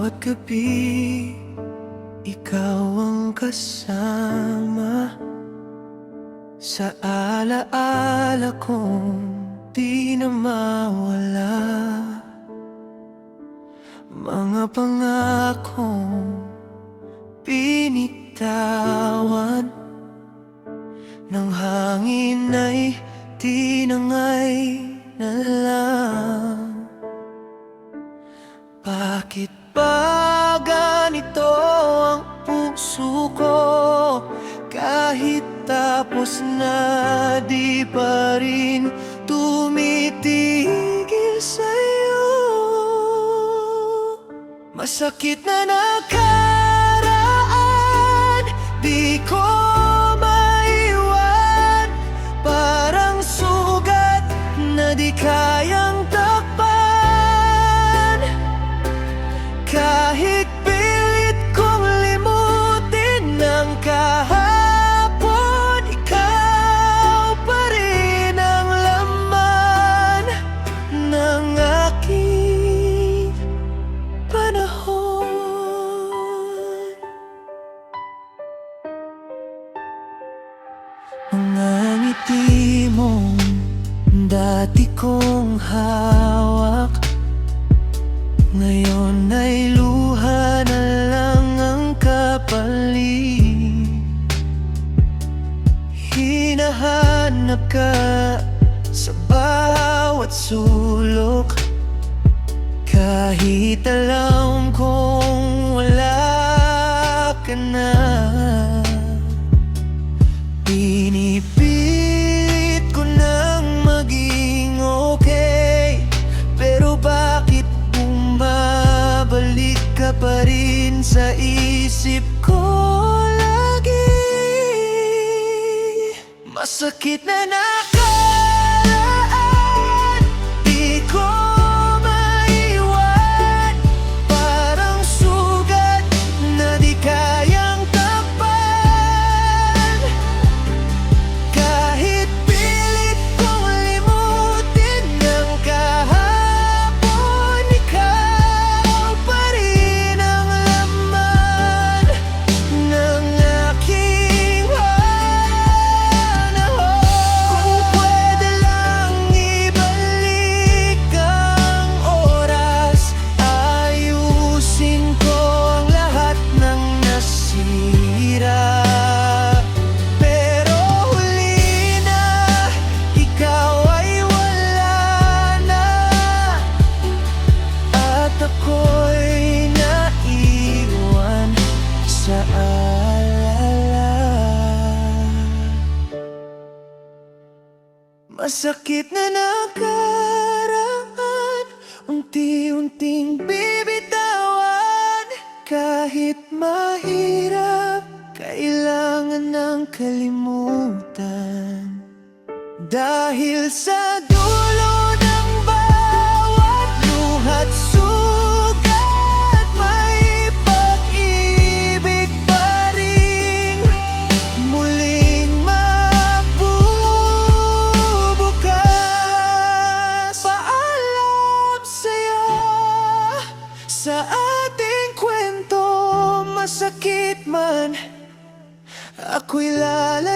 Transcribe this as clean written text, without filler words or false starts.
bawat gabi, ikaw ang kasama sa alaala kong di na mawala. Mga pangakong binitawan ng hangin ay tinangay na lang. Bakit ba ganito ang puso ko? Kahit tapos na di pa rin tumitigil sa'yo. Masakit na nakaraan, di ko maiwan. Parang sugat na di kayang takpan. Kahit pilit kong limutin ang kahapon, ikaw pa rin ang laman ng aking panahon. Mga ngiti mong dati kong hawak, ngayon ay luha na lang ang kapalit. Hinahanap ka sa bawat sulok, kahit alam kong wala ka na. Pinipilit ko nang maging okay, pero bakit bumabalik ka pa rin sa isip ko lagi? Masakit na nakaraan, di ko maiwan. Parang sugat na di kayang takpan. Kahit pilit kong limutin ang kahapon, ikaw pa rin ang laman ng aking panahon. Kung pwede lang ibalik ang oras, ayusin ko ang lahat ng nasira. Pero huli na, ikaw ay wala na, at ako'y naiwan sa alala. Masakit na nakaraan, unti-unting bibitawan. Kahit mahirap, kailangan ng kalimutan. Dahil sa dulo ng bawat luha't sugat, may pag-ibig pa rin muling magbubukas. Paalam sa'yo, sa ating kwento, masakit man, ako'y lalaki.